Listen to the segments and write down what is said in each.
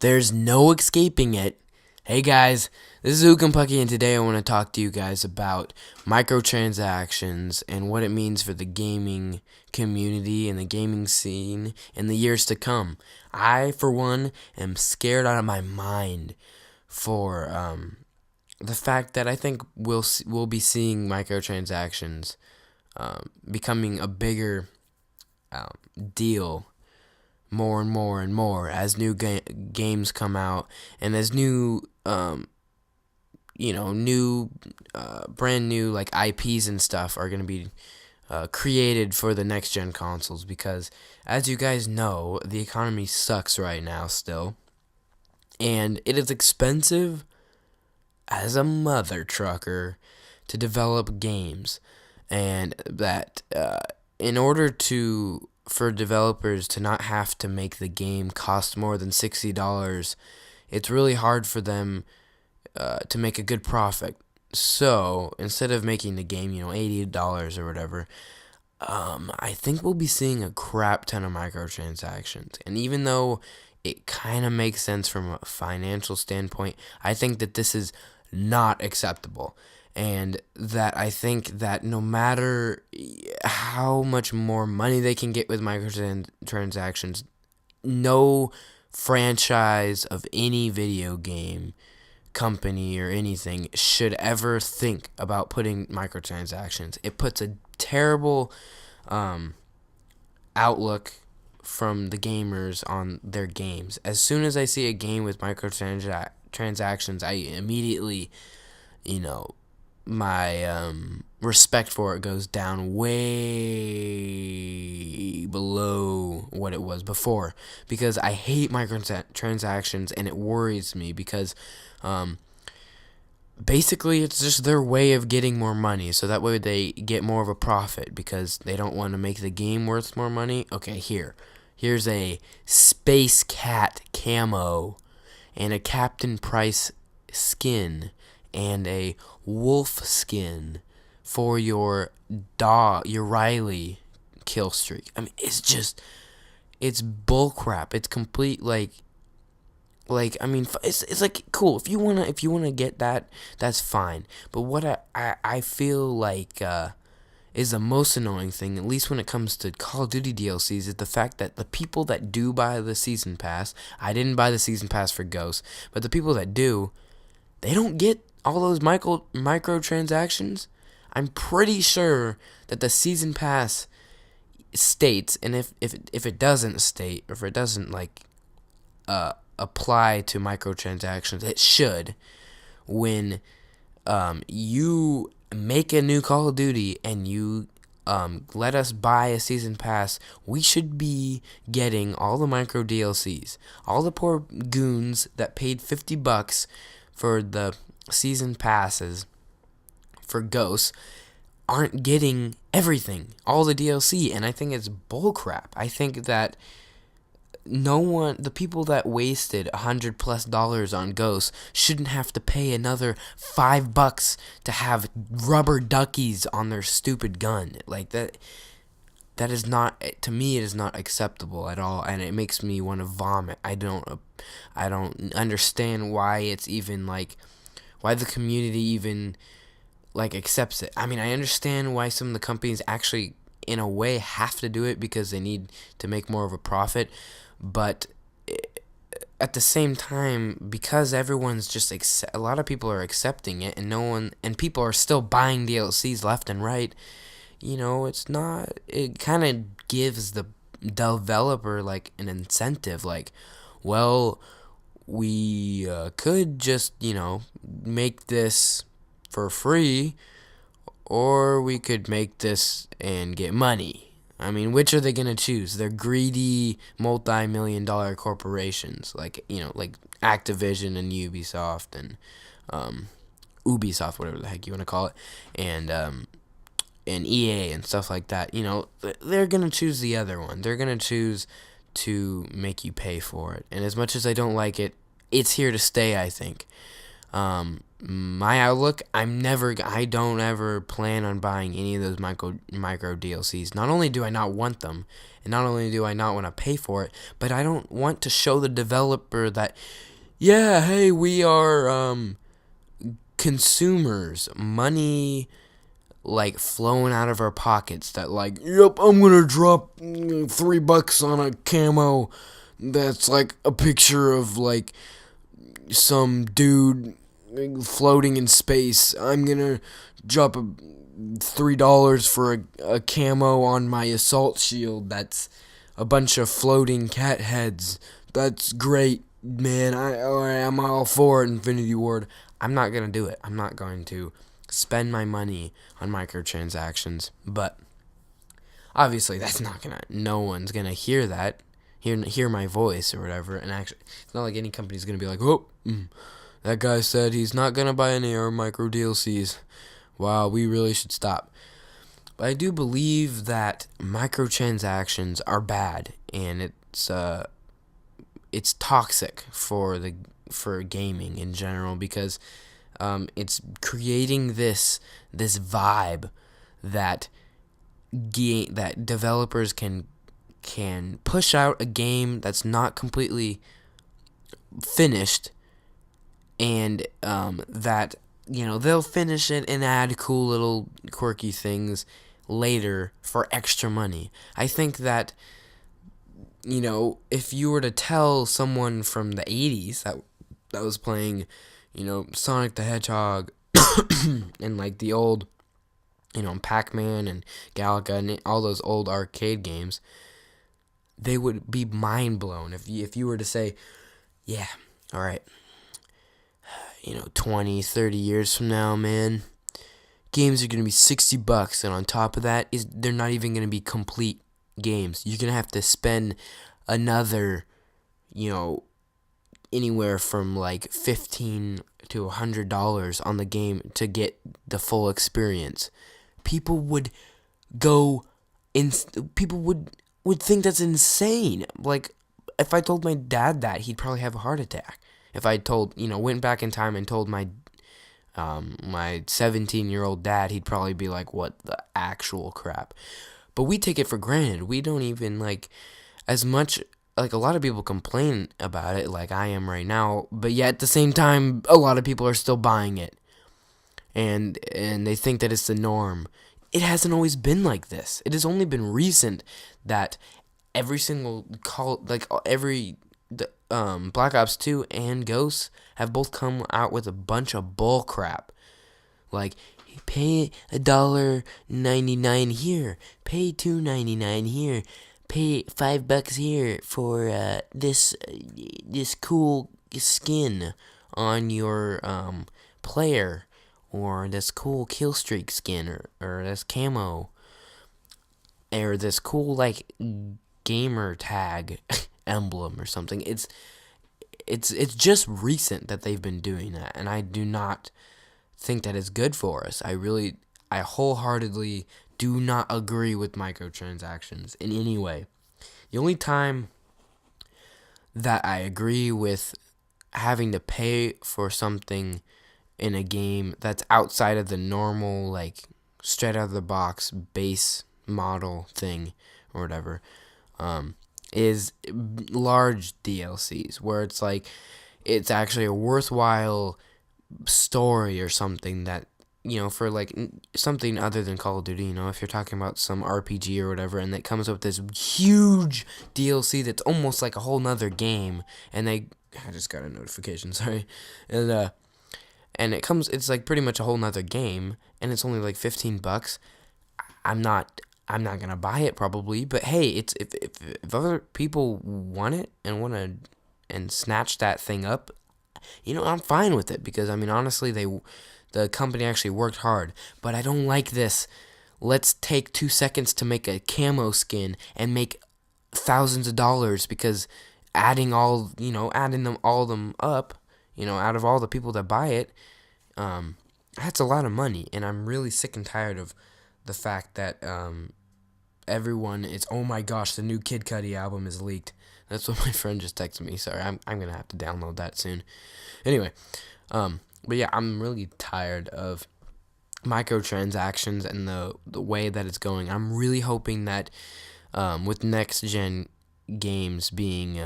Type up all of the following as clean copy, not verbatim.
There's no escaping it. Hey guys, this is Ookumpucky, and today I want to talk to you guys about microtransactions and what it means for the gaming community and the gaming scene in the years to come. I, for one, am scared out of my mind for the fact that I think we'll be seeing microtransactions becoming a bigger deal more and more and more as new games come out, and as new brand new like IPs and stuff are going to be created for the next gen consoles, because as you guys know, the economy sucks right now still, and it is expensive as a mother trucker to develop games, and that in order for developers to not have to make the game cost more than $60, it's really hard for them to make a good profit. So instead of making the game, $80 or whatever, I think we'll be seeing a crap ton of microtransactions. And even though it kind of makes sense from a financial standpoint, I think that this is not acceptable. And that I think that no matter how much more money they can get with microtransactions, no franchise of any video game company or anything should ever think about putting microtransactions. It puts a terrible outlook from the gamers on their games. As soon as I see a game with microtransactions, I immediately, my respect for it goes down way below what it was before, because I hate microtransactions, and it worries me because basically it's just their way of getting more money, so that way they get more of a profit because they don't want to make the game worth more money. Okay, here's a Space Cat camo and a Captain Price skin and a wolf skin for your Riley kill streak. I mean, it's bullcrap. It's complete it's like cool if you wanna get that, that's fine. But what I feel like is the most annoying thing, at least when it comes to Call of Duty DLCs, is the fact that the people that do buy the season pass, I didn't buy the season pass for Ghost, but the people that do, they don't get all those microtransactions. I'm pretty sure that the season pass states, and if it doesn't state, or if it doesn't apply to microtransactions, it should. When you make a new Call of Duty and you let us buy a season pass, we should be getting all the micro DLCs. All the poor goons that paid $50 for the season passes for Ghosts aren't getting everything, all the DLC, and I think it's bullcrap. I think that the people that wasted $100+ on Ghosts shouldn't have to pay another $5 to have rubber duckies on their stupid gun. Like that is not, to me, it is not acceptable at all, and it makes me want to vomit. I don't understand why it's even why the community even accepts it. I mean, I understand why some of the companies actually in a way have to do it because they need to make more of a profit, but at the same time, because everyone's just a lot of people are accepting it, and people are still buying DLCs left and right, it kind of gives the developer an incentive, well, we could just make this for free, or we could make this and get money. I mean, which are they going to choose? They're greedy multi-million-dollar corporations like Activision and Ubisoft and Ubisoft, whatever the heck you want to call it, and EA and stuff like that. They're going to choose the other one. They're going to choose to make you pay for it. And as much as I don't like it, it's here to stay, I think. my outlook, I don't ever plan on buying any of those micro DLCs. Not only do I not want them, and not only do I not want to pay for it, but I don't want to show the developer that, yeah, hey, we are consumers, money like flowing out of our pockets. That like, yep, I'm gonna drop $3 on a camo that's like a picture of like some dude floating in space. I'm gonna drop $3 for a camo on my assault shield that's a bunch of floating cat heads. That's great, man. I'm all for it, Infinity Ward. I'm not gonna do it. I'm not going to spend my money on microtransactions. But obviously, that's not gonna. No one's gonna hear that. Hear my voice or whatever. And actually, it's not like any company's gonna be like, oh, that guy said he's not gonna buy any of our micro DLCs. Wow, we really should stop. But I do believe that microtransactions are bad, and it's toxic for gaming in general, because it's creating this vibe that that developers can push out a game that's not completely finished, and that they'll finish it and add cool little quirky things later for extra money. I think that if you were to tell someone from the 80s that was playing Sonic the Hedgehog and like the old Pac-Man and Galaga and all those old arcade games, they would be mind blown if you were to say, yeah, all right, 20, 30 years from now, man, games are going to be $60, and on top of that, they're not even going to be complete games. You're going to have to spend another, anywhere from like $15 to $100 on the game to get the full experience. People would think that's insane. Like, if I told my dad that, he'd probably have a heart attack. If I went back in time and told my 17-year-old dad, he'd probably be like, what the actual crap? But we take it for granted. We don't even, as much, a lot of people complain about it, like I am right now, but yet at the same time, a lot of people are still buying it. And they think that it's the norm. It hasn't always been like this. It has only been recent that every single Black Ops 2 and Ghosts have both come out with a bunch of bull crap. Like, pay $1.99 here, pay $2.99 here, pay $5 here for this cool skin on your player, or this cool killstreak skin, or this camo, or this cool gamer tag emblem or something. It's just recent that they've been doing that, and I do not think that it's good for us. I wholeheartedly do not agree with microtransactions in any way. The only time that I agree with having to pay for something in a game that's outside of the normal, straight out of the box base model thing or whatever, is large DLCs, where it's actually a worthwhile story or something that, for something other than Call of Duty, if you're talking about some RPG or whatever, and it comes up with this huge DLC that's almost like a whole nother game, and I just got a notification, sorry, and it's pretty much a whole nother game, and it's only $15. I'm not gonna buy it probably, but hey, if other people want it and snatch that thing up, I'm fine with it, because honestly, the company actually worked hard. But I don't like this. Let's take 2 seconds to make a camo skin and make thousands of dollars, because adding them up, out of all the people that buy it, that's a lot of money, and I'm really sick and tired of the fact that everyone is, oh my gosh, the new Kid Cudi album is leaked. That's what my friend just texted me. Sorry, I'm gonna have to download that soon. Anyway, But yeah, I'm really tired of microtransactions and the way that it's going. I'm really hoping that with next gen games being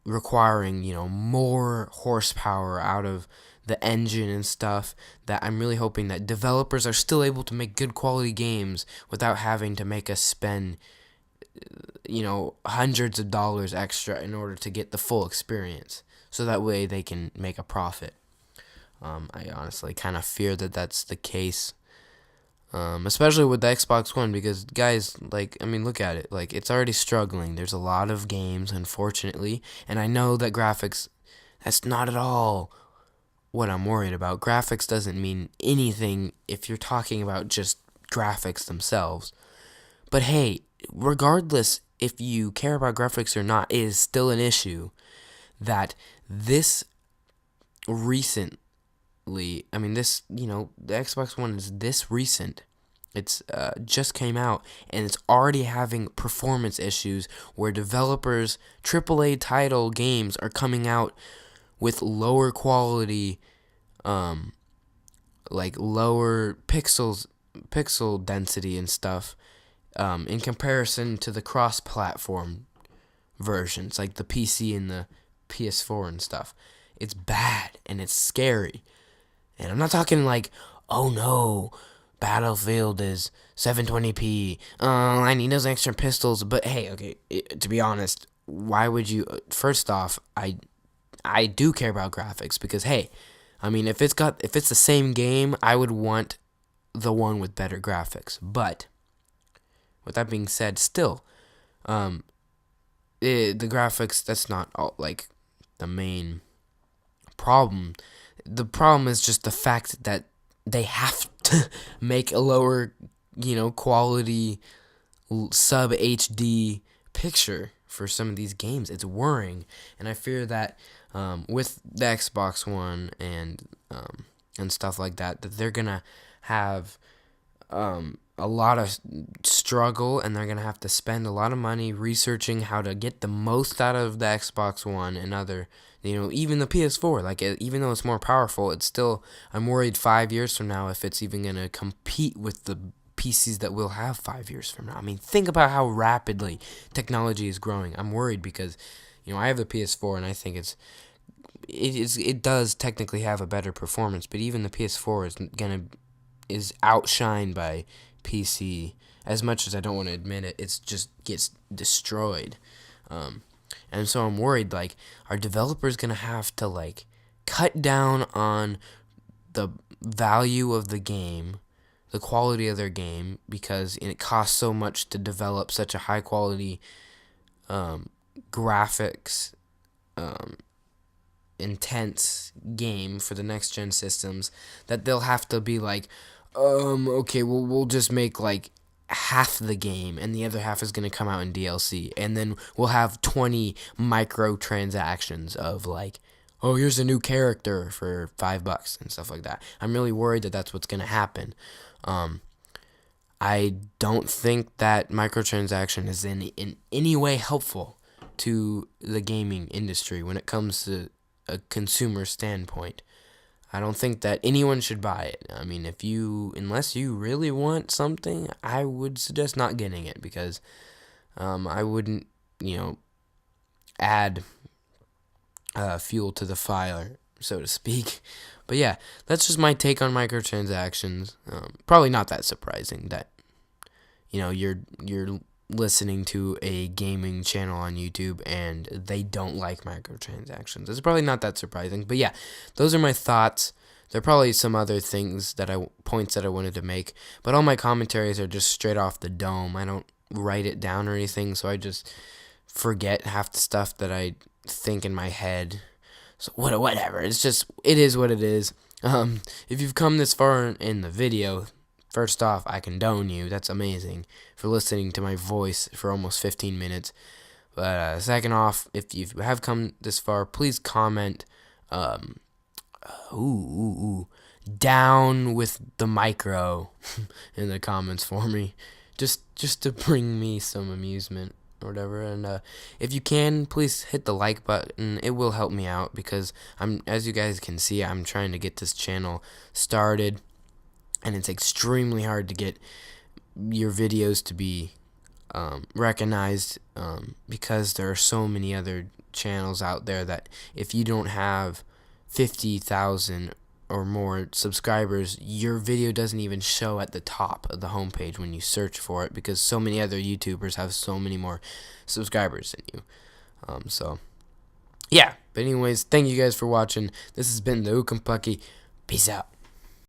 requiring more horsepower out of the engine and stuff, that I'm really hoping that developers are still able to make good quality games without having to make us spend hundreds of dollars extra in order to get the full experience, so that way they can make a profit. I honestly kind of fear that that's the case, especially with the Xbox One, because guys, like, I mean, look at it, like, it's already struggling. There's a lot of games, unfortunately, and I know that graphics, that's not at all what I'm worried about. Graphics doesn't mean anything if you're talking about just graphics themselves. But hey, regardless if you care about graphics or not, it is still an issue that this recently, I mean, the Xbox One is this recent. It's just came out, and it's already having performance issues where developers, AAA title games are coming out with lower quality, like lower pixel density and stuff, in comparison to the cross-platform versions, like the PC and the PS4 and stuff. It's bad, and it's scary. And I'm not talking like, oh no, Battlefield is 720p. Oh, I need those extra pistols. But hey, okay, to be honest, why would you? First off, I do care about graphics because hey, I mean, if it's the same game, I would want the one with better graphics. But with that being said, still, the graphics, that's not all, like, the main problem. The problem is just the fact that they have to make a lower, quality sub HD picture for some of these games. It's worrying, and I fear that with the Xbox One and stuff like that, that they're gonna have a lot of struggle, and they're gonna have to spend a lot of money researching how to get the most out of the Xbox One and other, even the PS4. Like, even though it's more powerful, it's still, I'm worried 5 years from now if it's even gonna compete with the PCs that we'll have 5 years from now. I mean, think about how rapidly technology is growing. I'm worried because, I have the PS4, and I think it does technically have a better performance, but even the PS4 is outshined by PC. As much as I don't want to admit it, it just gets destroyed. And so I'm worried, like, are developers gonna have to, like, cut down on the value of the game, the quality of their game, because it costs so much to develop such a high quality graphics intense game for the next gen systems, that they'll have to be like, okay, well, we'll just make like half the game, and the other half is going to come out in DLC, and then we'll have 20 microtransactions of like, oh, here's a new character for $5 and stuff like that. I'm really worried that that's what's going to happen. I don't think that microtransaction is in any way helpful to the gaming industry when it comes to a consumer standpoint. I don't think that anyone should buy it. I mean, unless you really want something, I would suggest not getting it, because I wouldn't, add fuel to the fire, so to speak. But yeah, that's just my take on microtransactions. Probably not that surprising that, you're listening to a gaming channel on YouTube and they don't like microtransactions. It's probably not that surprising. But yeah, those are my thoughts. There are probably some other points that I wanted to make, but all my commentaries are just straight off the dome. I don't write it down or anything, so I just forget half the stuff that I think in my head. So whatever. It is what it is. If you've come this far in the video, first off, I condone you. That's amazing for listening to my voice for almost 15 minutes. But second off, if you have come this far, please comment, down with the micro in the comments for me. Just to bring me some amusement. or whatever. And if you can, please hit the like button. It will help me out because as you guys can see, I'm trying to get this channel started, and it's extremely hard to get your videos to be recognized, because there are so many other channels out there that if you don't have 50,000 or more subscribers, your video doesn't even show at the top of the homepage when you search for it, because so many other YouTubers have so many more subscribers than you. So yeah, but anyways, thank you guys for watching. This has been the Ookampucky. Peace out.